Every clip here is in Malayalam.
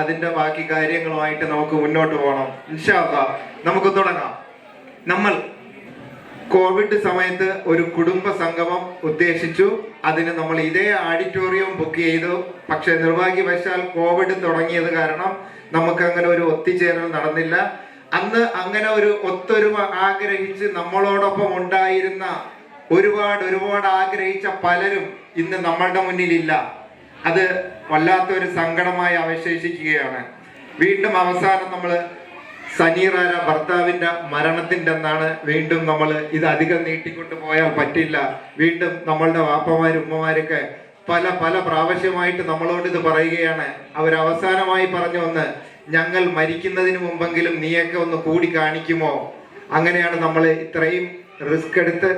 അതിന്റെ ബാക്കി കാര്യങ്ങളുമായിട്ട് നമുക്ക് മുന്നോട്ട് പോകണം. ഇൻഷാ അല്ലാഹ് നമുക്ക് തുടങ്ങാം. നമ്മൾ കോവിഡ് സമയത്ത് ഒരു കുടുംബ സംഗമം ഉദ്ദേശിച്ചു. അതിന് നമ്മൾ ഇതേ ഓഡിറ്റോറിയം ബുക്ക് ചെയ്തു. പക്ഷെ നിർഭാഗ്യവശാൽ കോവിഡ് തുടങ്ങിയത് കാരണം നമുക്ക് അങ്ങനെ ഒരു ഒത്തുചേരൽ നടന്നില്ല. അന്ന് അങ്ങനെ ഒരു ഒത്തൊരുമ ആഗ്രഹിച്ച് നമ്മളോടൊപ്പം ഉണ്ടായിരുന്ന ഒരുപാട് ആഗ്രഹിച്ച പലരും ഇന്ന് നമ്മളുടെ മുന്നിലില്ല. അത് വല്ലാത്തൊരു സങ്കടമായി അവശേഷിക്കുകയാണ്. വീണ്ടും അവസാനം നമ്മൾ സനീറാര ഭർത്താവിന്റെ മരണത്തിന്റെ അന്നാണ് വീണ്ടും നമ്മൾ ഇത് അധികം നീട്ടിക്കൊണ്ടു പോയാൽ പറ്റില്ല. വീണ്ടും നമ്മളുടെ വാപ്പമാരും ഉമ്മമാരൊക്കെ പല പ്രാവശ്യമായിട്ട് നമ്മളോട് ഇത് പറയുകയാണ്. അവരവസാനമായി പറഞ്ഞു ഒന്ന്, ഞങ്ങൾ മരിക്കുന്നതിന് മുമ്പെങ്കിലും നീയൊക്കെ ഒന്ന് കൂടി കാണിക്കുമോ? അങ്ങനെയാണ് നമ്മൾ ഇത്രയും റിസ്ക് എടുത്ത്,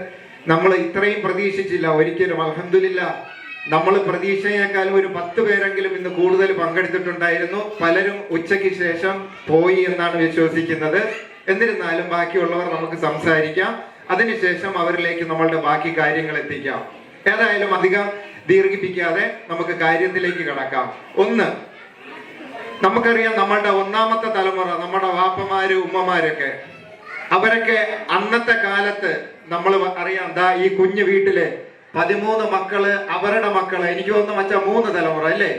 നമ്മൾ ഇത്രയും പ്രതീക്ഷിച്ചില്ല ഒരിക്കലും. അൽഹംദുലില്ലാ, നമ്മൾ പ്രതീക്ഷയേക്കാളും ഒരു 10 പേരെങ്കിലും ഇന്ന് കൂടുതൽ പങ്കെടുത്തിട്ടുണ്ടായിരുന്നു. പലരും ഉച്ചയ്ക്ക് ശേഷം പോയി എന്നാണ് വിശ്വസിക്കുന്നത്. എന്നിരുന്നാലും ബാക്കിയുള്ളവർ നമുക്ക് സംസാരിക്കാം. അതിനുശേഷം അവരിലേക്ക് നമ്മളുടെ ബാക്കി കാര്യങ്ങൾ എത്തിക്കാം. ഏതായാലും അധികം ദീർഘിപ്പിക്കാതെ നമുക്ക് കാര്യത്തിലേക്ക് കടക്കാം. ഒന്ന്, നമുക്കറിയാം നമ്മളുടെ ഒന്നാമത്തെ തലമുറ, നമ്മുടെ വാപ്പമാര് ഉമ്മമാരൊക്കെ, അവരൊക്കെ അന്നത്തെ കാലത്ത് നമ്മൾ അറിയാം, ദാ ഈ കുഞ്ഞു വീട്ടില് 13 മക്കള്, അവരുടെ മക്കള്, എനിക്ക് തോന്നുന്നു മച്ചാ 3 തലമുറ അല്ലേ,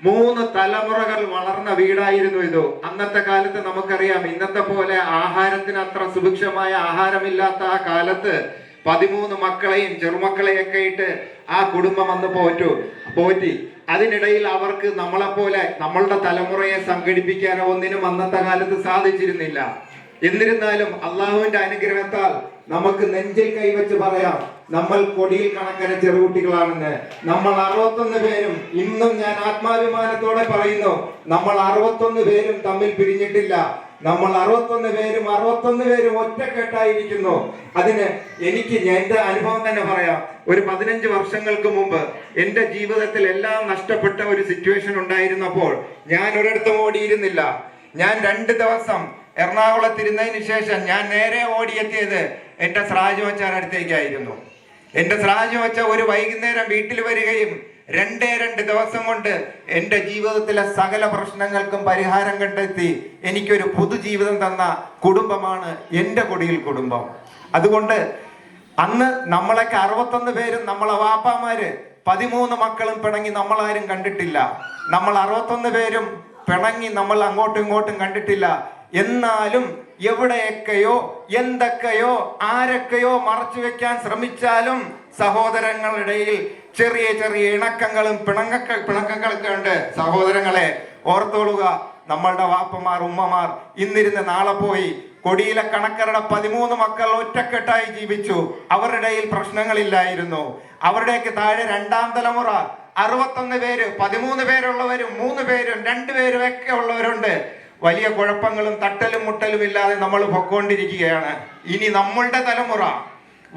3 തലമുറകൾ വളർന്ന വീടായിരുന്നു ഇത്. അന്നത്തെ കാലത്ത് നമുക്കറിയാം, ഇന്നത്തെ പോലെ ആഹാരത്തിന് അത്ര സുഭിക്ഷമായ ആഹാരമില്ലാത്ത ആ കാലത്ത് 13 മക്കളെയും ചെറുമക്കളെയൊക്കെ ഇട്ട് ആ കുടുംബം അന്ന് പോറ്റി. അതിനിടയിൽ അവർക്ക് നമ്മളെപ്പോലെ നമ്മളുടെ തലമുറയെ സംഘടിപ്പിക്കാനോ ഒന്നിനും അന്നത്തെ കാലത്ത് സാധിച്ചിരുന്നില്ല. എന്നിരുന്നാലും അള്ളാഹുവിന്റെ അനുഗ്രഹത്താൽ നമുക്ക് നെഞ്ചിൽ കൈവച്ച് പറയാം, നമ്മൾ കൊടിയിൽ കണക്കിന് ചെറുകുട്ടികളാണെന്ന്. നമ്മൾ 61 പേരും, ഇന്നും ഞാൻ ആത്മാഭിമാനത്തോടെ പറയുന്നു, നമ്മൾ 61 പേരും തമ്മിൽ പിരിഞ്ഞിട്ടില്ല. നമ്മൾ 61 പേരും ഒറ്റക്കെട്ടായിരിക്കുന്നു. അതിന് എനിക്ക് എന്റെ അനുഭവം തന്നെ പറയാം. ഒരു 15 വർഷങ്ങൾക്ക് മുമ്പ് എന്റെ ജീവിതത്തിൽ എല്ലാം നഷ്ടപ്പെട്ട ഒരു സിറ്റുവേഷൻ ഉണ്ടായിരുന്നപ്പോൾ ഞാൻ ഒരിടത്തും ഓടിയിരുന്നില്ല. ഞാൻ 2 ദിവസം എറണാകുളത്തിരുന്നതിന് ശേഷം ഞാൻ നേരെ ഓടിയെത്തിയത് എന്റെ സ്രാജ് വച്ചാൻ അടുത്തേക്കായിരുന്നു. എന്റെ സ്രാജ് വച്ച ഒരു വൈകുന്നേരം വീട്ടിൽ വരികയും 2 ദിവസം കൊണ്ട് എന്റെ ജീവിതത്തിലെ സകല പ്രശ്നങ്ങൾക്കും പരിഹാരം കണ്ടെത്തി എനിക്കൊരു പുതുജീവിതം തന്ന കുടുംബമാണ് എന്റെ കൊടിയിൽ കുടുംബം. അതുകൊണ്ട് അന്ന് നമ്മളൊക്കെ 61 പേരും, നമ്മളെ വാപ്പാമാര് 13 മക്കളും പിണങ്ങി നമ്മളാരും കണ്ടിട്ടില്ല. നമ്മൾ 61 പേരും പിണങ്ങി നമ്മൾ അങ്ങോട്ടും ഇങ്ങോട്ടും കണ്ടിട്ടില്ല. എന്നാലും എവിടെയൊക്കെയോ എന്തൊക്കെയോ ആരൊക്കെയോ മറച്ചു വെക്കാൻ ശ്രമിച്ചാലും സഹോദരങ്ങളിടയിൽ ചെറിയ ഇണക്കങ്ങളും പിണക്കങ്ങളൊക്കെ ഉണ്ട്. സഹോദരങ്ങളെ ഓർത്തോളുക, നമ്മളുടെ വാപ്പമാർ ഉമ്മമാർ ഇന്നിരുന്ന് നാളെ പോയി. കൊടിയിലെ കണക്കരുടെ 13 മക്കൾ ഒറ്റക്കെട്ടായി ജീവിച്ചു. അവരുടെ ഇടയിൽ പ്രശ്നങ്ങളില്ലായിരുന്നു. അവരുടെയൊക്കെ താഴെ 2ാം തലമുറ 61 പേര്, 13 പേരുള്ളവരും 3 പേരും 2 പേരും ഒക്കെ ഉള്ളവരുണ്ട്. വലിയ കുഴപ്പങ്ങളും തട്ടലും മുട്ടലും ഇല്ലാതെ നമ്മൾ പൊക്കോണ്ടിരിക്കുകയാണ്. ഇനി നമ്മളുടെ തലമുറ,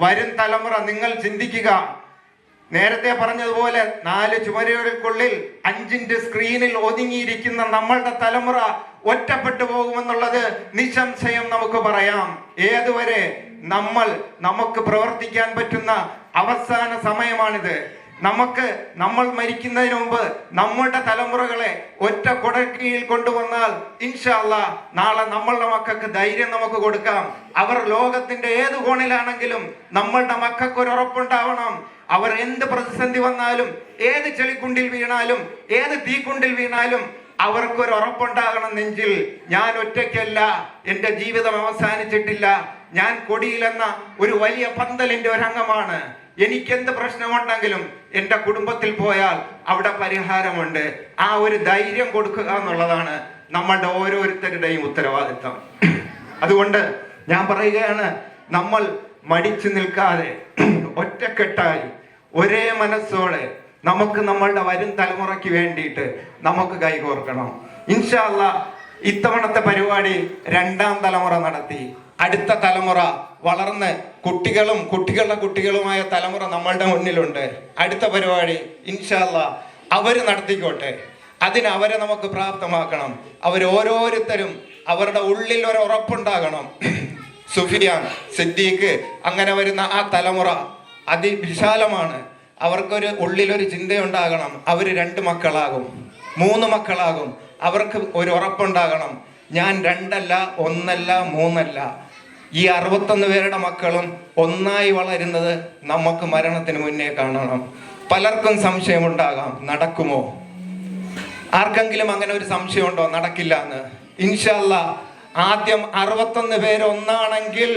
വരും തലമുറ, നിങ്ങൾ ചിന്തിക്കുക. നേരത്തെ പറഞ്ഞതുപോലെ 4 ചുമരുകൾക്കുള്ളിൽ 5 ഇഞ്ച് സ്ക്രീനിൽ ഒതുങ്ങിയിരിക്കുന്ന നമ്മളുടെ തലമുറ ഒറ്റപ്പെട്ടു പോകുമെന്നുള്ളത് നിസ്സംശയം നമുക്ക് പറയാം. ഏതുവരെ നമുക്ക് പ്രവർത്തിക്കാൻ പറ്റുന്ന അവസാന സമയമാണിത്. നമ്മൾ മരിക്കുന്നതിന് മുമ്പ് നമ്മളുടെ തലമുറകളെ ഒറ്റ കുടക്കീഴിൽ കൊണ്ടുവന്നാൽ ഇൻഷാ അല്ലാഹ് നാളെ നമ്മളുടെ മക്കൾക്ക് ധൈര്യം നമുക്ക് കൊടുക്കാം. അവർ ലോകത്തിന്റെ ഏത് കോണിലാണെങ്കിലും നമ്മളുടെ മക്കൾക്ക് ഒരു ഉറപ്പുണ്ടാവണം. അവർ എന്ത് പ്രതിസന്ധി വന്നാലും, ഏത് ചെളിക്കുണ്ടിൽ വീണാലും, ഏത് തീക്കുണ്ടിൽ വീണാലും അവർക്കൊരു ഉറപ്പുണ്ടാകണം നെഞ്ചിൽ. ഞാൻ ഒറ്റയ്ക്കല്ല, എന്റെ ജീവിതം അവസാനിച്ചിട്ടില്ല. ഞാൻ കൊടിയിലെന്ന ഒരു വലിയ പന്തലിന്റെ ഒരംഗമാണ്. എനിക്കെന്ത് പ്രശ്നമുണ്ടെങ്കിലും എൻ്റെ കുടുംബത്തിൽ പോയാൽ അവിടെ പരിഹാരമുണ്ട്. ആ ഒരു ധൈര്യം കൊടുക്കുക എന്നുള്ളതാണ് നമ്മളുടെ ഓരോരുത്തരുടെയും ഉത്തരവാദിത്വം. അതുകൊണ്ട് ഞാൻ പറയുകയാണ്, നമ്മൾ മടിച്ചു നിൽക്കാതെ ഒറ്റക്കെട്ടായി ഒരേ മനസ്സോടെ നമുക്ക് നമ്മളുടെ വരും തലമുറയ്ക്ക് വേണ്ടിയിട്ട് നമുക്ക് കൈകോർക്കണം. ഇൻഷാ അല്ലാഹ് ഇത്തവണത്തെ പരിപാടി 2ാം തലമുറ നടത്തി. അടുത്ത തലമുറ വളർന്ന് കുട്ടികളുടെ കുട്ടികളുമായ തലമുറ നമ്മളുടെ മുന്നിലുണ്ട്. അടുത്ത പരിപാടി ഇൻഷാ അല്ലാഹ് അവര് നടത്തിക്കോട്ടെ. അതിന് അവരെ നമുക്ക് പ്രാപ്തമാക്കണം. ഓരോരുത്തരും അവരുടെ ഉള്ളിൽ ഒരു ഉറപ്പുണ്ടാകണം. സുഫിയാൻ, സിദ്ദീഖ്, അങ്ങനെ വരുന്ന ആ തലമുറ അതിവിശാലമാണ്. അവർക്കൊരു ഉള്ളിലൊരു ചിന്തയുണ്ടാകണം. അവർ 2 മക്കളാകും, 3 മക്കളാകും, അവർക്ക് ഒരു ഉറപ്പുണ്ടാകണം, ഞാൻ 2 അല്ല 1 അല്ല 3 അല്ല, ഈ 61 പേരുടെ മക്കളും ഒന്നായി വളരുന്നത് നമുക്ക് മരണത്തിന് മുന്നേ കാണണം. പലർക്കും സംശയമുണ്ടാകാം, നടക്കുമോ? ആർക്കെങ്കിലും അങ്ങനെ ഒരു സംശയമുണ്ടോ നടക്കില്ല എന്ന്? ഇൻഷാ അല്ലാഹ് ആദ്യം 61 പേര് ഒന്നാണെങ്കിൽ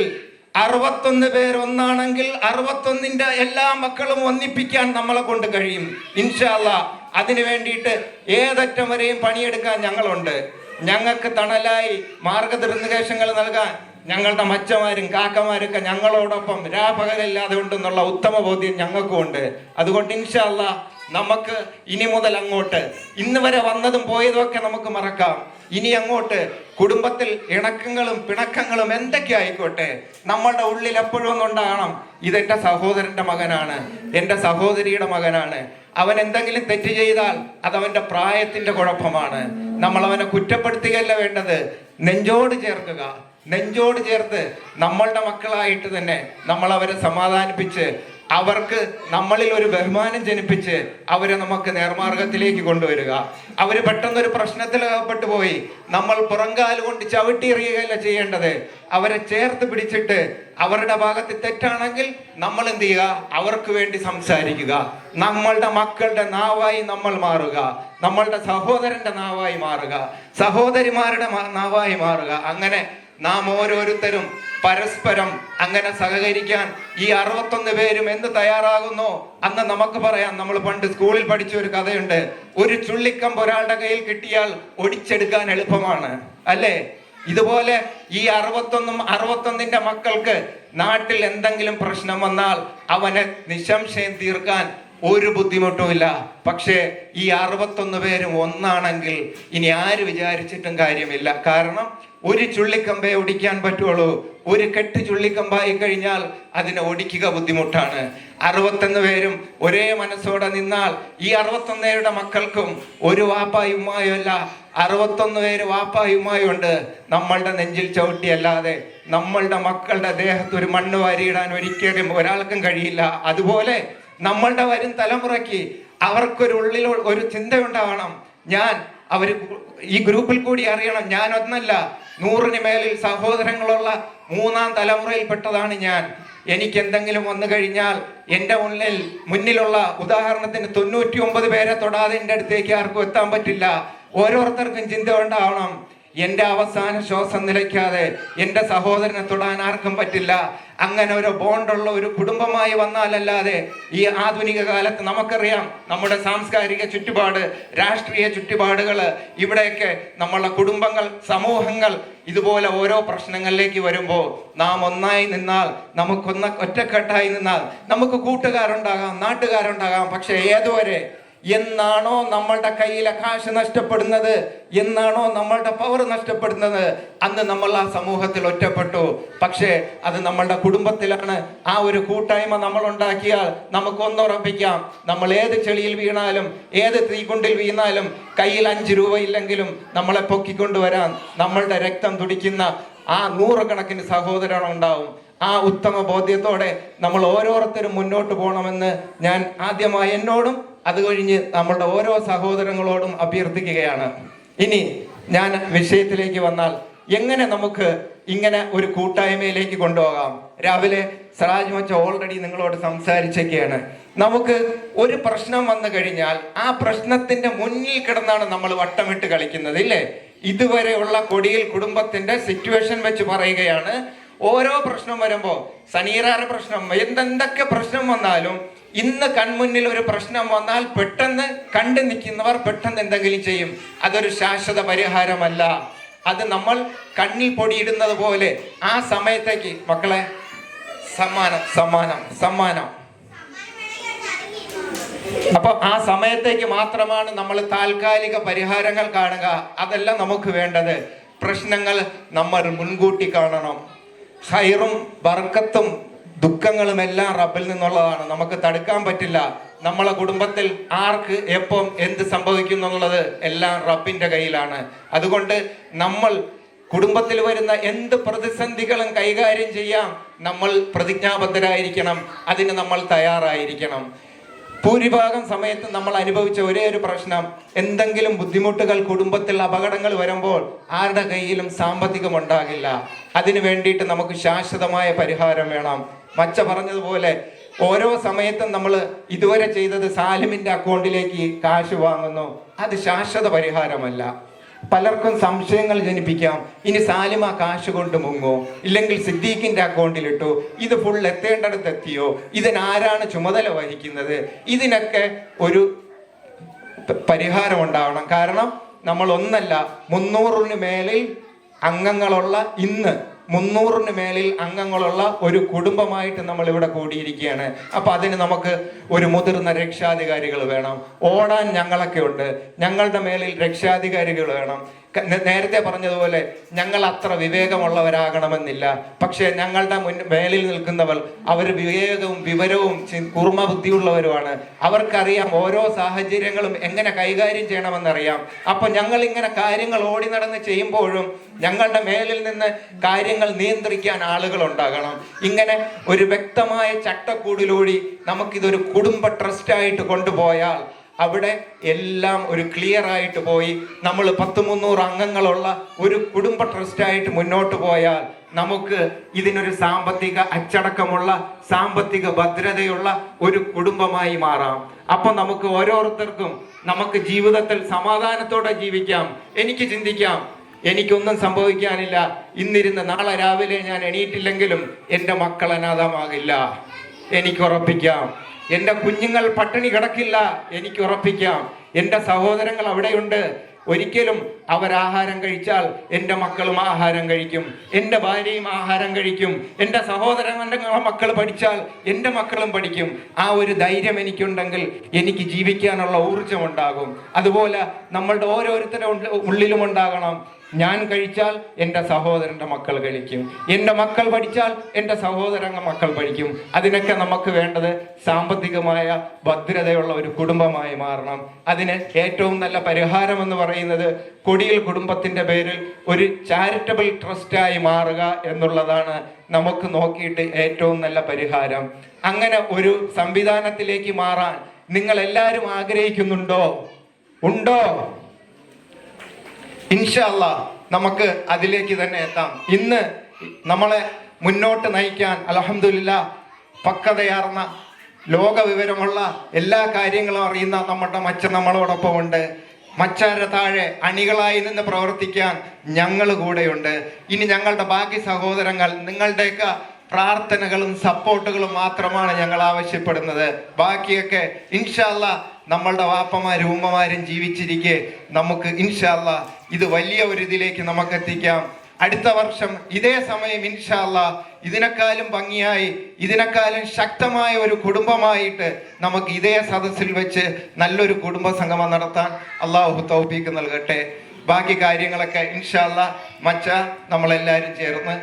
61ന്റെ എല്ലാ മക്കളും ഒന്നിപ്പിക്കാൻ നമ്മളെ കൊണ്ട് കഴിയും ഇൻഷാ അല്ലാഹ്. അതിനു വേണ്ടിയിട്ട് ഏതറ്റം വരെയും പണിയെടുക്കാൻ ഞങ്ങളുണ്ട്. ഞങ്ങൾക്ക് തണലായി മാർഗനിർദ്ദേശങ്ങൾ നൽകാൻ ഞങ്ങളുടെ മച്ചമാരും കാക്കമാരൊക്കെ ഞങ്ങളോടൊപ്പം രാപകലില്ലാതെ ഉണ്ടെന്നുള്ള ഉത്തമ ബോധ്യം ഞങ്ങൾക്കും ഉണ്ട്. അതുകൊണ്ട് ഇൻഷാ അല്ലാഹ് നമുക്ക് ഇനി മുതൽ അങ്ങോട്ട്, ഇന്ന് വരെ വന്നതും പോയതും ഒക്കെ നമുക്ക് മറക്കാം. ഇനി അങ്ങോട്ട് കുടുംബത്തിൽ ഇണക്കങ്ങളും പിണക്കങ്ങളും എന്തൊക്കെ ആയിക്കോട്ടെ, നമ്മളുടെ ഉള്ളിൽ എപ്പോഴും ഒന്നുണ്ടാകണം, ഇതെന്റെ സഹോദരന്റെ മകനാണ്, എൻ്റെ സഹോദരിയുടെ മകനാണ്. അവൻ എന്തെങ്കിലും തെറ്റ് ചെയ്താൽ അതവന്റെ പ്രായത്തിന്റെ കുഴപ്പമാണ്. നമ്മൾ അവനെ കുറ്റപ്പെടുത്തുകയല്ല വേണ്ടത്, നെഞ്ചോട് ചേർക്കുക. നെഞ്ചോട് ചേർത്ത് നമ്മളുടെ മക്കളായിട്ട് തന്നെ നമ്മൾ അവരെ സമാധാനിപ്പിച്ച് അവർക്ക് നമ്മളിൽ ഒരു ബഹുമാനം ജനിപ്പിച്ച് അവരെ നമുക്ക് നേർമാർഗത്തിലേക്ക് കൊണ്ടുവരിക. അവര് പെട്ടെന്നൊരു പ്രശ്നത്തിൽ അകപ്പെട്ടു പോയി നമ്മൾ പുറങ്കാല് കൊണ്ട് ചവിട്ടിയെറിയുകയല്ല ചെയ്യേണ്ടത്. അവരെ ചേർത്ത് പിടിച്ചിട്ട് അവരുടെ ഭാഗത്ത് തെറ്റാണെങ്കിൽ നമ്മൾ എന്ത് ചെയ്യുക, അവർക്ക് വേണ്ടി സംസാരിക്കുക. നമ്മളുടെ മക്കളുടെ നാവായി നമ്മൾ മാറുക, നമ്മളുടെ സഹോദരന്റെ നാവായി മാറുക, സഹോദരിമാരുടെ നാവായി മാറുക. അങ്ങനെ നാം ഓരോരുത്തരും പരസ്പരം അങ്ങനെ സഹകരിക്കാൻ ഈ 61 പേരും എന്ന് തയ്യാറാകുന്നു അന്ന് നമുക്ക് പറയാം. നമ്മൾ പണ്ട് സ്കൂളിൽ പഠിച്ച ഒരു കഥയുണ്ട്, ഒരു ചുള്ളിക്കമ്പ് ഒരാളുടെ കയ്യിൽ കിട്ടിയാൽ ഒടിച്ചെടുക്കാൻ എളുപ്പമാണ് അല്ലേ? ഇതുപോലെ ഈ 61ന്റെ മക്കൾക്ക് നാട്ടിൽ എന്തെങ്കിലും പ്രശ്നം വന്നാൽ അവനെ നിശംശയം തീർക്കാൻ ഒരു ബുദ്ധിമുട്ടുമില്ല. പക്ഷേ ഈ 61 പേരും ഒന്നാണെങ്കിൽ ഇനി ആര് വിചാരിച്ചിട്ടും കാര്യമില്ല. കാരണം ഒരു ചുള്ളിക്കമ്പേ ഒടിക്കാൻ പറ്റുള്ളൂ. ഒരു കെട്ട് ചുള്ളിക്കമ്പായി കഴിഞ്ഞാൽ അതിനെ ഒടിക്കുക ബുദ്ധിമുട്ടാണ്. 61 പേരും ഒരേ മനസ്സോടെ നിന്നാൽ ഈ 61 മക്കൾക്കും ഒരു വാപ്പായും ഉമ്മായും അല്ല, 61 പേര് വാപ്പായും ഉമ്മായും ഉണ്ട്. നമ്മളുടെ നെഞ്ചിൽ ചവിട്ടിയല്ലാതെ നമ്മളുടെ മക്കളുടെ ദേഹത്ത് ഒരു മണ്ണ് വാരിയിടാൻ ഒരിക്കലും ഒരാൾക്കും കഴിയില്ല. അതുപോലെ നമ്മളുടെ വരും തലമുറയ്ക്ക് അവർക്കൊരു ഉള്ളിൽ ഒരു ചിന്തയുണ്ടാവണം, അവര് ഈ ഗ്രൂപ്പിൽ കൂടി അറിയണം, ഞാൻ ഒന്നല്ല 100 മേലിൽ സഹോദരങ്ങളുള്ള 3-ാം തലമുറയിൽപ്പെട്ടതാണ് ഞാൻ. എനിക്ക് എന്തെങ്കിലും വന്നു കഴിഞ്ഞാൽ എൻ്റെ മുന്നിലുള്ള ഉദാഹരണത്തിന് 99 പേരെ തൊടാതെ എൻ്റെ അടുത്തേക്ക് ആർക്കും എത്താൻ പറ്റില്ല. ഓരോരുത്തർക്കും ചിന്ത ഉണ്ടാവണം, എൻ്റെ അവസാന ശ്വാസം നിലയ്ക്കാതെ എൻ്റെ സഹോദരനെ തൊടാൻ ആർക്കും പറ്റില്ല. അങ്ങനെ ഒരു ബോണ്ടുള്ള ഒരു കുടുംബമായി വന്നാലല്ലാതെ ഈ ആധുനിക കാലത്ത് നമുക്കറിയാം നമ്മുടെ സാംസ്കാരിക ചുറ്റുപാട്, രാഷ്ട്രീയ ചുറ്റുപാടുകൾ, ഇവിടെയൊക്കെ നമ്മളുടെ കുടുംബങ്ങൾ, സമൂഹങ്ങൾ ഇതുപോലെ ഓരോ പ്രശ്നങ്ങളിലേക്ക് വരുമ്പോൾ നാം ഒന്നായി നിന്നാൽ, ഒറ്റക്കെട്ടായി നിന്നാൽ നമുക്ക് കൂട്ടുകാരുണ്ടാകാം, നാട്ടുകാരുണ്ടാകാം. പക്ഷെ ഏതുവരെ? എന്നാണോ നമ്മളുടെ കയ്യിലെ കാശ് നഷ്ടപ്പെടുന്നത്, എന്നാണോ നമ്മളുടെ പവർ നഷ്ടപ്പെടുന്നത്, അന്ന് നമ്മൾ ആ സമൂഹത്തിൽ ഒറ്റപ്പെട്ടു. പക്ഷേ അത് നമ്മളുടെ കുടുംബത്തിലാണ്. ആ ഒരു കൂട്ടായ്മ നമ്മൾ ഉണ്ടാക്കിയാൽ നമുക്ക് ഒന്നുറപ്പിക്കാം, നമ്മൾ ഏത് ചെളിയിൽ വീണാലും ഏത് തീകുണ്ടിൽ വീണാലും കയ്യിൽ 5 രൂപ ഇല്ലെങ്കിലും നമ്മളെ പൊക്കിക്കൊണ്ടുവരാൻ നമ്മളുടെ രക്തം തുടിക്കുന്ന ആ 100 കണക്കിന് സഹോദരനുണ്ടാവും. ആ ഉത്തമ ബോധ്യത്തോടെ നമ്മൾ ഓരോരുത്തരും മുന്നോട്ട് പോകണമെന്ന് ഞാൻ ആദ്യമായി എന്നോടും അത് കഴിഞ്ഞ് നമ്മളുടെ ഓരോ സഹോദരങ്ങളോടും അഭ്യർത്ഥിക്കുകയാണ്. ഇനി ഞാൻ വിഷയത്തിലേക്ക് വന്നാൽ, എങ്ങനെ നമുക്ക് ഇങ്ങനെ ഒരു കൂട്ടായ്മയിലേക്ക് കൊണ്ടുപോകാം? രാവിലെ സിറാജ് മച്ച ഓൾറെഡി നിങ്ങളോട് സംസാരിച്ചൊക്കെയാണ്. നമുക്ക് ഒരു പ്രശ്നം വന്നു കഴിഞ്ഞാൽ ആ പ്രശ്നത്തിന്റെ മുന്നിൽ കിടന്നാണ് നമ്മൾ വട്ടമിട്ട് കളിക്കുന്നത്, ഇല്ലേ? ഇതുവരെയുള്ള കൊടിയിൽ കുടുംബത്തിന്റെ സിറ്റുവേഷൻ വെച്ച് പറയുകയാണ്. ഓരോ പ്രശ്നം വരുമ്പോ, സനീറാറ് പ്രശ്നം, എന്തൊക്കെ പ്രശ്നം വന്നാലും ഇന്ന് കൺമുന്നിൽ ഒരു പ്രശ്നം വന്നാൽ പെട്ടെന്ന് കണ്ടു നിൽക്കുന്നവർ പെട്ടെന്ന് എന്തെങ്കിലും ചെയ്യും. അതൊരു ശാശ്വത പരിഹാരമല്ല. അത് നമ്മൾ കണ്ണിൽ പൊടിയിടുന്നത് പോലെ ആ സമയത്തേക്ക്, മക്കളെ സമ്മാനം അപ്പൊ ആ സമയത്തേക്ക് മാത്രമാണ് നമ്മൾ താൽക്കാലിക പരിഹാരങ്ങൾ കാണുക. അതല്ല നമുക്ക് വേണ്ടത്. പ്രശ്നങ്ങൾ നമ്മൾ മുൻകൂട്ടി കാണണം. ഖൈറും ബർക്കത്തും ദുഃഖങ്ങളും എല്ലാം റബ്ബിൽ നിന്നുള്ളതാണ്, നമുക്ക് തടുക്കാൻ പറ്റില്ല. നമ്മളെ കുടുംബത്തിൽ ആർക്ക് എപ്പം എന്ത് സംഭവിക്കും എന്നുള്ളത് എല്ലാം റബ്ബിന്റെ കയ്യിലാണ്. അതുകൊണ്ട് നമ്മൾ കുടുംബത്തിൽ വരുന്ന എന്ത് പ്രതിസന്ധികളും കൈകാര്യം ചെയ്യാം. നമ്മൾ പ്രതിജ്ഞാബദ്ധരായിരിക്കണം, അതിന് നമ്മൾ തയ്യാറായിരിക്കണം. ഭൂരിഭാഗം സമയത്ത് നമ്മൾ അനുഭവിച്ച ഒരേ ഒരു പ്രശ്നം, എന്തെങ്കിലും ബുദ്ധിമുട്ടുകൾ, കുടുംബത്തിൽ അപകടങ്ങൾ വരുമ്പോൾ ആരുടെ കയ്യിലും സാമ്പത്തികം ഉണ്ടാകില്ല. അതിനു വേണ്ടിയിട്ട് നമുക്ക് ശാശ്വതമായ പരിഹാരം വേണം. മച്ച പറഞ്ഞതുപോലെ ഓരോ സമയത്തും നമ്മൾ ഇതുവരെ ചെയ്തത് സാലിമിന്റെ അക്കൗണ്ടിലേക്ക് കാശ് വാങ്ങുന്നു, അത് ശാശ്വത പരിഹാരമല്ല. പലർക്കും സംശയങ്ങൾ ജനിപ്പിക്കാം. ഇനി സാലിമ കാശ് കൊണ്ട് മുങ്ങോ, ഇല്ലെങ്കിൽ സിദ്ദീഖിന്റെ അക്കൗണ്ടിലിട്ടു, ഇത് ഫുൾ എത്തേണ്ടടുത്ത് എത്തിയോ, ഇതിനാരാണ് ചുമതല വഹിക്കുന്നത്? ഇതിനൊക്കെ ഒരു പരിഹാരം ഉണ്ടാവണം. കാരണം നമ്മൾ ഒന്നല്ല, 300-ന് മേലിൽ അംഗങ്ങളുള്ള, ഇന്ന് 300-ന് മേലിൽ അംഗങ്ങളുള്ള ഒരു കുടുംബമായിട്ട് നമ്മൾ ഇവിടെ കൂടിയിരിക്കുകയാണ്. അപ്പൊ അതിന് നമുക്ക് ഒരു മുതിർന്ന രക്ഷാധികാരികൾ വേണം. ഓടാൻ ഞങ്ങളൊക്കെ ഉണ്ട്, ഞങ്ങളുടെ മേലിൽ രക്ഷാധികാരികൾ വേണം. നേരത്തെ പറഞ്ഞതുപോലെ ഞങ്ങൾ അത്ര വിവേകമുള്ളവരാകണമെന്നില്ല, പക്ഷെ ഞങ്ങളുടെ മേലിൽ നിൽക്കുന്നവർ അവർ വിവേകവും വിവരവും കുർമ്മ ബുദ്ധിയുള്ളവരുമാണ്. അവർക്കറിയാം ഓരോ സാഹചര്യങ്ങളും എങ്ങനെ കൈകാര്യം ചെയ്യണമെന്നറിയാം. അപ്പൊ ഞങ്ങൾ ഇങ്ങനെ കാര്യങ്ങൾ ഓടി നടന്ന് ചെയ്യുമ്പോഴും ഞങ്ങളുടെ മേലിൽ നിന്ന് കാര്യങ്ങൾ നിയന്ത്രിക്കാൻ ആളുകൾ ഉണ്ടാകണം. ഇങ്ങനെ ഒരു വ്യക്തമായ ചട്ടക്കൂടിലൂടെ നമുക്കിതൊരു കുടുംബ ട്രസ്റ്റായിട്ട് കൊണ്ടുപോയാൽ അവിടെ എല്ലാം ഒരു ക്ലിയർ ആയിട്ട് പോയി നമ്മൾ 100-300 അംഗങ്ങളുള്ള ഒരു കുടുംബ ട്രസ്റ്റായിട്ട് മുന്നോട്ട് പോയാൽ നമുക്ക് ഇതിനൊരു സാമ്പത്തിക അച്ചടക്കമുള്ള, സാമ്പത്തിക ഭദ്രതയുള്ള ഒരു കുടുംബമായി മാറാം. അപ്പൊ നമുക്ക് ഓരോരുത്തർക്കും നമുക്ക് ജീവിതത്തിൽ സമാധാനത്തോടെ ജീവിക്കാം. എനിക്ക് ചിന്തിക്കാം, എനിക്കൊന്നും സംഭവിക്കാനില്ല, ഇന്നിരുന്ന് നാളെ രാവിലെ ഞാൻ എണീറ്റില്ലെങ്കിലും എൻ്റെ മക്കൾ അനാഥമാകില്ല, എനിക്ക് ഉറപ്പിക്കാം. എൻ്റെ കുഞ്ഞുങ്ങൾ പട്ടിണി കിടക്കില്ല, എനിക്ക് ഉറപ്പിക്കാം. എൻ്റെ സഹോദരങ്ങൾ അവിടെയുണ്ട്, ഒരിക്കലും അവരാഹാരം കഴിച്ചാൽ എൻ്റെ മക്കളും ആഹാരം കഴിക്കും, എൻ്റെ ഭാര്യയും ആഹാരം കഴിക്കും, എൻ്റെ സഹോദരങ്ങളുടെ മക്കൾ പഠിച്ചാൽ എൻ്റെ മക്കളും പഠിക്കും. ആ ഒരു ധൈര്യം എനിക്കുണ്ടെങ്കിൽ എനിക്ക് ജീവിക്കാനുള്ള ഊർജം ഉണ്ടാകും. അതുപോലെ നമ്മളുടെ ഓരോരുത്തരുടെ ഉള്ളിലും ഉണ്ടാകണം, ഞാൻ കഴിച്ചാൽ എൻ്റെ സഹോദരൻ്റെ മക്കൾ കഴിക്കും, എൻ്റെ മക്കൾ പഠിച്ചാൽ എൻ്റെ സഹോദരൻ്റെ മക്കൾ പഠിക്കും. അതിനൊക്കെ നമുക്ക് വേണ്ടത് സാമ്പത്തികമായ ഭദ്രതയുള്ള ഒരു കുടുംബമായി മാറണം. അതിന് ഏറ്റവും നല്ല പരിഹാരം എന്ന് പറയുന്നത് കൊടിയിൽ കുടുംബത്തിൻ്റെ പേരിൽ ഒരു ചാരിറ്റബിൾ ട്രസ്റ്റായി മാറുക എന്നുള്ളതാണ് നമുക്ക് നോക്കിയിട്ട് ഏറ്റവും നല്ല പരിഹാരം. അങ്ങനെ ഒരു സംവിധാനത്തിലേക്ക് മാറാൻ നിങ്ങൾ എല്ലാവരും ആഗ്രഹിക്കുന്നുണ്ടോ? ഉണ്ടോ? ഇൻഷാ അല്ലാഹ് നമുക്ക് അതിലേക്ക് തന്നെ എത്താം. ഇന്ന് നമ്മളെ മുന്നോട്ട് നയിക്കാൻ അൽഹംദുലില്ലാഹ് പക്വതയാർന്ന, ലോക വിവരമുള്ള, എല്ലാ കാര്യങ്ങളും അറിയുന്ന നമ്മുടെ മച്ച നമ്മളോടൊപ്പം ഉണ്ട്. മച്ചാരുടെ താഴെ അണികളായി നിന്ന് പ്രവർത്തിക്കാൻ ഞങ്ങൾ കൂടെയുണ്ട്. ഇനി ഞങ്ങളുടെ ബാക്കി സഹോദരങ്ങൾ, നിങ്ങളുടെയൊക്കെ പ്രാർത്ഥനകളും സപ്പോർട്ടുകളും മാത്രമാണ് ഞങ്ങൾ ആവശ്യപ്പെടുന്നത്. ബാക്കിയൊക്കെ ഇൻഷാ അല്ലാഹ് നമ്മളുടെ വാപ്പമാരും ഉമ്മമാരും ജീവിച്ചിരിക്കെ നമുക്ക് ഇൻഷാ അല്ലാഹ് ഇത് വലിയ ഒരു ഇതിലേക്ക് നമുക്ക് എത്തിക്കാം. അടുത്ത വർഷം ഇതേ സമയം ഇൻഷാ അല്ലാഹ് ഇതിനേക്കാളും ഭംഗിയായി, ഇതിനേക്കാളും ശക്തമായ ഒരു കുടുംബമായിട്ട് നമുക്ക് ഇതേ സദസ്സിൽ വെച്ച് നല്ലൊരു കുടുംബ സംഗമം നടത്താൻ അല്ലാഹു തൗഫീഖ് നൽകട്ടെ. ബാക്കി കാര്യങ്ങളൊക്കെ ഇൻഷാ അല്ലാഹ് മച്ച നമ്മളെല്ലാവരും ചേർന്ന്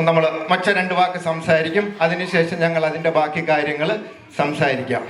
നമ്മൾ മച്ച 2 വാക്ക് സംസാരിക്കും. അതിനുശേഷം ഞങ്ങൾ അതിൻ്റെ ബാക്കി കാര്യങ്ങൾ സംസാരിക്കാം.